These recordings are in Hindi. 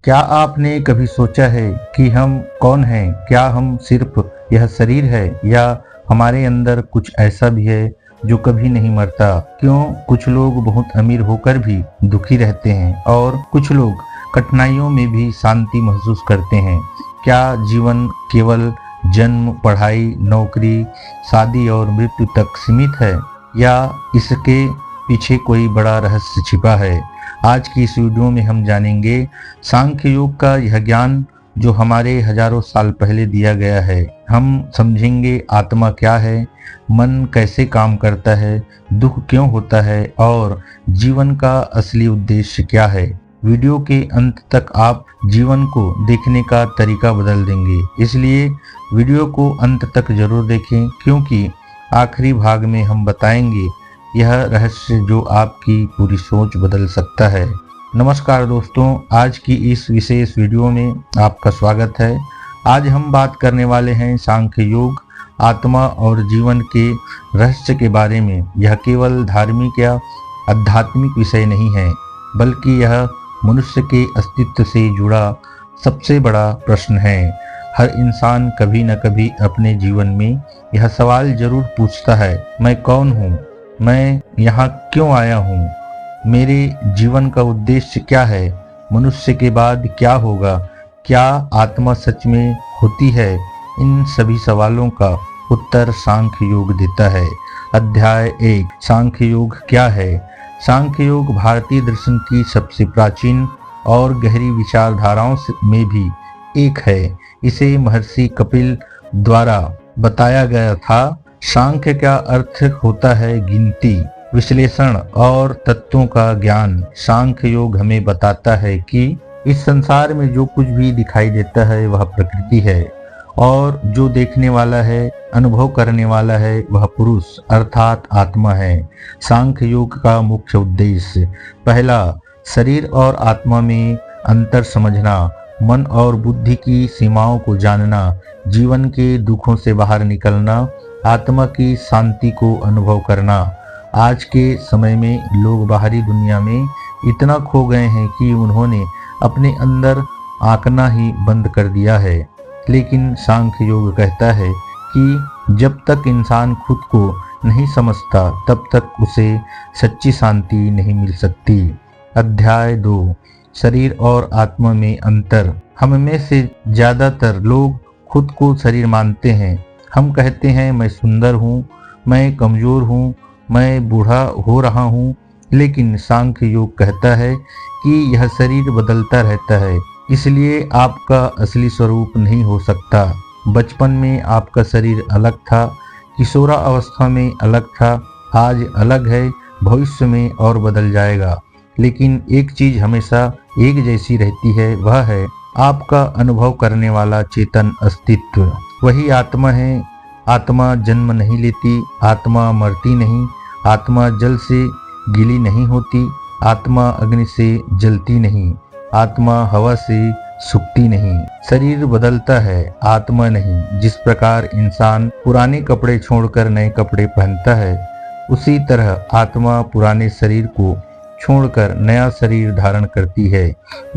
क्या आपने कभी सोचा है कि हम कौन हैं? क्या हम सिर्फ यह शरीर है या हमारे अंदर कुछ ऐसा भी है जो कभी नहीं मरता? क्यों कुछ लोग बहुत अमीर होकर भी दुखी रहते हैं और कुछ लोग कठिनाइयों में भी शांति महसूस करते हैं? क्या जीवन केवल जन्म, पढ़ाई, नौकरी, शादी और मृत्यु तक सीमित है या इसके पीछे कोई बड़ा रहस्य छिपा है? आज की इस वीडियो में हम जानेंगे सांख्य योग का यह ज्ञान जो हमारे हजारों साल पहले दिया गया है। हम समझेंगे आत्मा क्या है, मन कैसे काम करता है, दुख क्यों होता है और जीवन का असली उद्देश्य क्या है। वीडियो के अंत तक आप जीवन को देखने का तरीका बदल देंगे, इसलिए वीडियो को अंत तक जरूर देखें, क्योंकि आखिरी भाग में हम बताएंगे यह रहस्य जो आपकी पूरी सोच बदल सकता है। नमस्कार दोस्तों, आज की इस विशेष वीडियो में आपका स्वागत है। आज हम बात करने वाले हैं सांख्य योग, आत्मा और जीवन के रहस्य के बारे में। यह केवल धार्मिक या आध्यात्मिक विषय नहीं है, बल्कि यह मनुष्य के अस्तित्व से जुड़ा सबसे बड़ा प्रश्न है। हर इंसान कभी न कभी अपने जीवन में यह सवाल जरूर पूछता है, मैं कौन हूँ? मैं यहाँ क्यों आया हूँ? मेरे जीवन का उद्देश्य क्या है? मनुष्य के बाद क्या होगा? क्या आत्मा सच में होती है? इन सभी सवालों का उत्तर सांख्य योग देता है। अध्याय 1, सांख्य योग क्या है? सांख्य योग भारतीय दर्शन की सबसे प्राचीन और गहरी विचारधाराओं में भी एक है। इसे महर्षि कपिल द्वारा बताया गया था। सांख्य का अर्थ होता है गिनती, विश्लेषण और तत्वों का ज्ञान। सांख्य योग हमें बताता है कि इस संसार में जो कुछ भी दिखाई देता है वह प्रकृति है और जो देखने वाला है, अनुभव करने वाला है, वह पुरुष अर्थात आत्मा है। सांख्य योग का मुख्य उद्देश्य: पहला, शरीर और आत्मा में अंतर समझना, मन और बुद्धि की सीमाओं को जानना, जीवन के दुखों से बाहर निकलना, आत्मा की शांति को अनुभव करना। आज के समय में लोग बाहरी दुनिया में इतना खो गए हैं कि उन्होंने अपने अंदर आंकना ही बंद कर दिया है। लेकिन सांख्य योग कहता है कि जब तक इंसान खुद को नहीं समझता तब तक उसे सच्ची शांति नहीं मिल सकती। अध्याय 2, शरीर और आत्मा में अंतर। हम में से ज्यादातर लोग खुद को शरीर मानते हैं। हम कहते हैं मैं सुंदर हूँ, मैं कमजोर हूँ, मैं बूढ़ा हो रहा हूँ। लेकिन सांख्य योग कहता है कि यह शरीर बदलता रहता है, इसलिए आपका असली स्वरूप नहीं हो सकता। बचपन में आपका शरीर अलग था, किशोरा अवस्था में अलग था, आज अलग है, भविष्य में और बदल जाएगा। लेकिन एक चीज हमेशा एक जैसी रहती है, वह है आपका अनुभव करने वाला चेतन अस्तित्व। वही आत्मा है। आत्मा जन्म नहीं लेती, आत्मा मरती नहीं, आत्मा जल से गीली नहीं होती, आत्मा अग्नि से जलती नहीं, आत्मा हवा से सूखती नहीं। शरीर बदलता है, आत्मा नहीं। जिस प्रकार इंसान पुराने कपड़े छोड़कर नए कपड़े पहनता है, उसी तरह आत्मा पुराने शरीर को छोड़कर नया शरीर धारण करती है।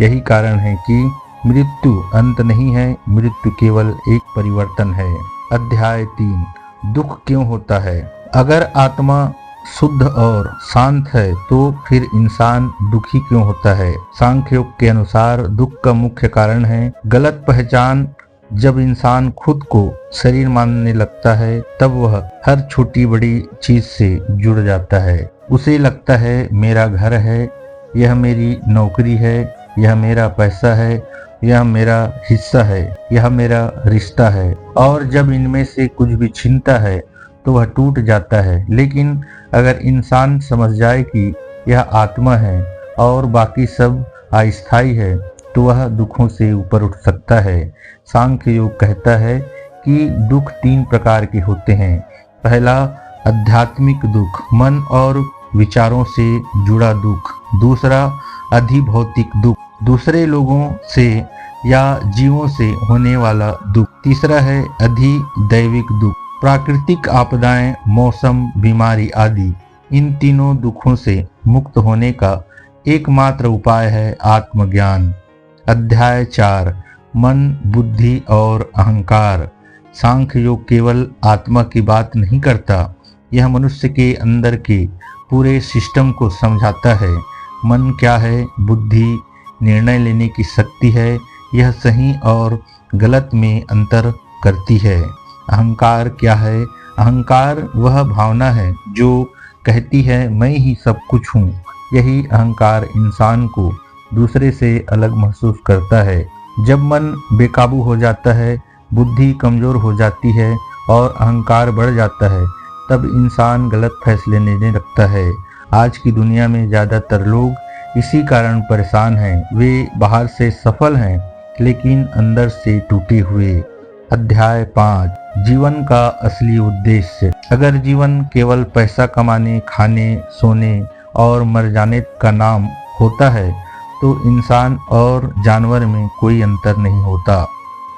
यही कारण है कि मृत्यु अंत नहीं है, मृत्यु केवल एक परिवर्तन है। अध्याय 3, दुख क्यों होता है? अगर आत्मा शुद्ध और शांत है तो फिर इंसान दुखी क्यों होता है? सांख्य योग के अनुसार दुख का मुख्य कारण है गलत पहचान। जब इंसान खुद को शरीर मानने लगता है तब वह हर छोटी बड़ी चीज से जुड़ जाता है। उसे लगता है मेरा घर है, यह मेरी नौकरी है, यह मेरा पैसा है, यह मेरा हिस्सा है, यह मेरा रिश्ता है। और जब इनमें से कुछ भी छिनता है तो वह टूट जाता है। लेकिन अगर इंसान समझ जाए कि यह आत्मा है और बाकी सब अस्थायी है तो वह दुखों से ऊपर उठ सकता है। सांख्य योग कहता है कि दुख 3 प्रकार के होते हैं। पहला, आध्यात्मिक दुख, मन और विचारों से जुड़ा दुख। दूसरा, अधिभौतिक दुख, दूसरे लोगों से या जीवों से होने वाला दुख। तीसरा है अधिदैविक दुख, प्राकृतिक आपदाएं, मौसम, बीमारी आदि। इन तीनों दुखों से मुक्त होने का एकमात्र उपाय है आत्मज्ञान। अध्याय 4 मन, बुद्धि और अहंकार। सांख्य योग केवल आत्मा की बात नहीं करता, यह मनुष्य के अंदर के पूरे सिस्टम को समझाता है। मन क्या है? बुद्धि निर्णय लेने की शक्ति है, यह सही और गलत में अंतर करती है। अहंकार क्या है? अहंकार वह भावना है जो कहती है मैं ही सब कुछ हूँ। यही अहंकार इंसान को दूसरे से अलग महसूस करता है। जब मन बेकाबू हो जाता है, बुद्धि कमजोर हो जाती है और अहंकार बढ़ जाता है, तब इंसान गलत फैसले लेने लगता है। आज की दुनिया में ज़्यादातर लोग इसी कारण परेशान हैं। वे बाहर से सफल हैं लेकिन अंदर से टूटे हुए। अध्याय 5 जीवन का असली उद्देश्य। अगर जीवन केवल पैसा कमाने, खाने, सोने और मर जाने का नाम होता है तो इंसान और जानवर में कोई अंतर नहीं होता।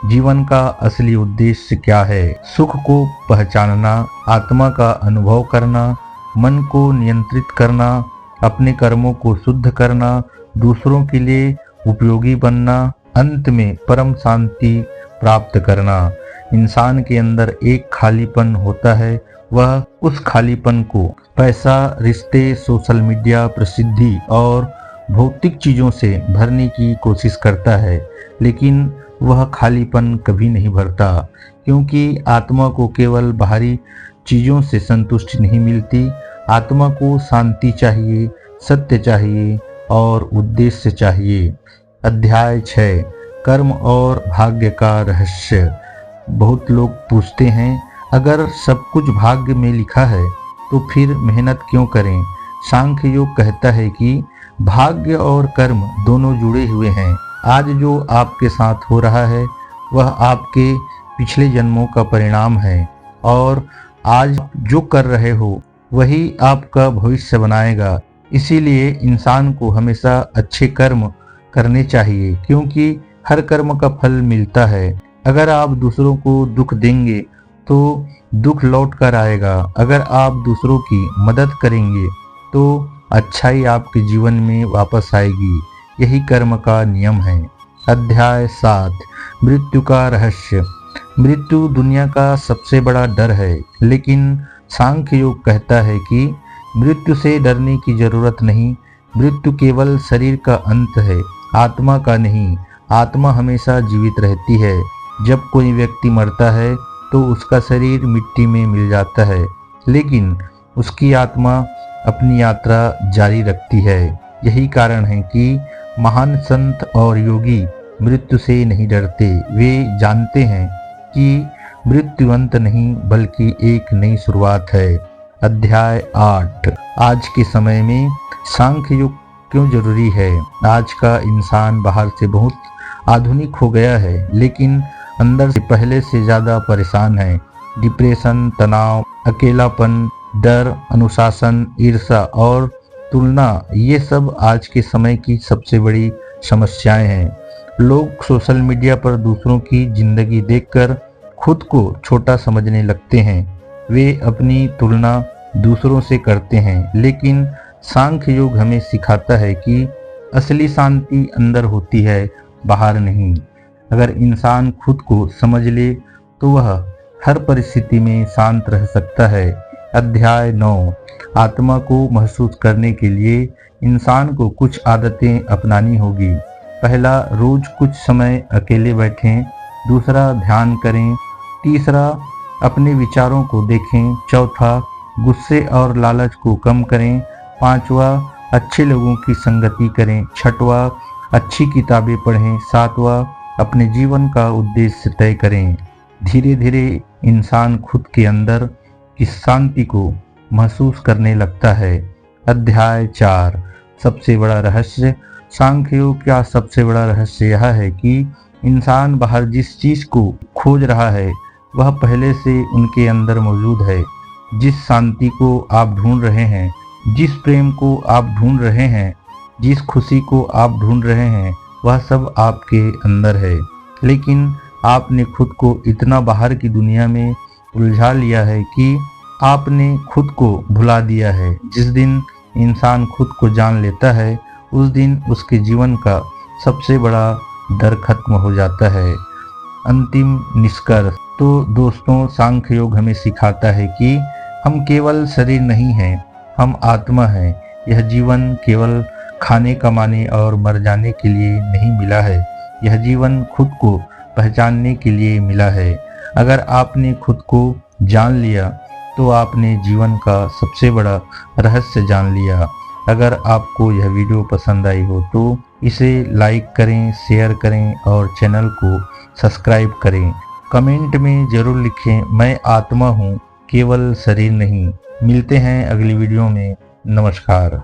जीवन का असली उद्देश्य क्या है? सुख को पहचानना, आत्मा का अनुभव करना, मन को नियंत्रित करना, अपने कर्मों को शुद्ध करना, दूसरों के लिए उपयोगी बनना, अंत में परम शांति प्राप्त करना। इंसान के अंदर एक खालीपन होता है, वह उस खालीपन को पैसा, रिश्ते, सोशल मीडिया, प्रसिद्धि और भौतिक चीजों से भरने की कोशिश करता है, लेकिन वह खालीपन कभी नहीं भरता, क्योंकि आत्मा को केवल बाहरी चीजों से संतुष्टि नहीं मिलती। आत्मा को शांति चाहिए, सत्य चाहिए और उद्देश्य चाहिए। अध्याय 6 कर्म और भाग्य का रहस्य। बहुत लोग पूछते हैं, अगर सब कुछ भाग्य में लिखा है तो फिर मेहनत क्यों करें? सांख्य योग कहता है कि भाग्य और कर्म दोनों जुड़े हुए हैं। आज जो आपके साथ हो रहा है वह आपके पिछले जन्मों का परिणाम है और आज जो कर रहे हो वही आपका भविष्य बनाएगा। इसीलिए इंसान को हमेशा अच्छे कर्म करने चाहिए, क्योंकि हर कर्म का फल मिलता है। अगर आप दूसरों को दुख देंगे तो दुख लौट कर आएगा। अगर आप दूसरों की मदद करेंगे तो अच्छाई आपके जीवन में वापस आएगी। यही कर्म का नियम है। अध्याय 7 मृत्यु का रहस्य। मृत्यु दुनिया का सबसे बड़ा डर है, लेकिन सांख्य योग कहता है कि मृत्यु से डरने की जरूरत नहीं। मृत्यु केवल शरीर का अंत है, आत्मा का नहीं। आत्मा हमेशा जीवित रहती है। जब कोई व्यक्ति मरता है तो उसका शरीर मिट्टी में मिल जाता है, लेकिन उसकी आत्मा अपनी यात्रा जारी रखती है। यही कारण है कि महान संत और योगी मृत्यु से नहीं डरते। वे जानते हैं कि मृत्यु अंत नहीं बल्कि एक नई शुरुआत है। अध्याय 8 आज के समय में सांख्य योग क्यों जरूरी है? आज का इंसान बाहर से बहुत आधुनिक हो गया है, लेकिन अंदर से पहले से ज्यादा परेशान है। डिप्रेशन, तनाव, अकेलापन, डर, अनुशासन, ईर्ष्या और तुलना, ये सब आज के समय की सबसे बड़ी समस्याएं हैं। लोग सोशल मीडिया पर दूसरों की जिंदगी देखकर खुद को छोटा समझने लगते हैं। वे अपनी तुलना दूसरों से करते हैं, लेकिन सांख्य योग हमें सिखाता है कि असली शांति अंदर होती है, बाहर नहीं। अगर इंसान खुद को समझ ले तो वह हर परिस्थिति में शांत रह सकता है। अध्याय 9 आत्मा को महसूस करने के लिए इंसान को कुछ आदतें अपनानी होगी। पहला, रोज कुछ समय अकेले बैठें। दूसरा, ध्यान करें। तीसरा, अपने विचारों को देखें। चौथा, गुस्से और लालच को कम करें। पांचवा, अच्छे लोगों की संगति करें। छठवा, अच्छी किताबें पढ़ें। सातवां, अपने जीवन का उद्देश्य तय करें। धीरे धीरे इंसान खुद के अंदर की शांति को महसूस करने लगता है। अध्याय 4 सबसे बड़ा रहस्य। सांख्य योग का सबसे बड़ा रहस्य यह है कि इंसान बाहर जिस चीज को खोज रहा है वह पहले से उनके अंदर मौजूद है। जिस शांति को आप ढूंढ रहे हैं, जिस प्रेम को आप ढूंढ रहे हैं, जिस खुशी को आप ढूंढ रहे हैं, वह सब आपके अंदर है। लेकिन आपने खुद को इतना बाहर की दुनिया में उलझा लिया है कि आपने खुद को भुला दिया है। जिस दिन इंसान खुद को जान लेता है उस दिन उसके जीवन का सबसे बड़ा डर खत्म हो जाता है। अंतिम निष्कर्ष तो दोस्तों, सांख्य योग हमें सिखाता है कि हम केवल शरीर नहीं हैं, हम आत्मा हैं। यह जीवन केवल खाने कमाने और मर जाने के लिए नहीं मिला है, यह जीवन खुद को पहचानने के लिए मिला है। अगर आपने खुद को जान लिया तो आपने जीवन का सबसे बड़ा रहस्य जान लिया। अगर आपको यह वीडियो पसंद आई हो तो इसे लाइक करें, शेयर करें और चैनल को सब्सक्राइब करें। कमेंट में जरूर लिखें, मैं आत्मा हूँ, केवल शरीर नहीं। मिलते हैं अगली वीडियो में। नमस्कार।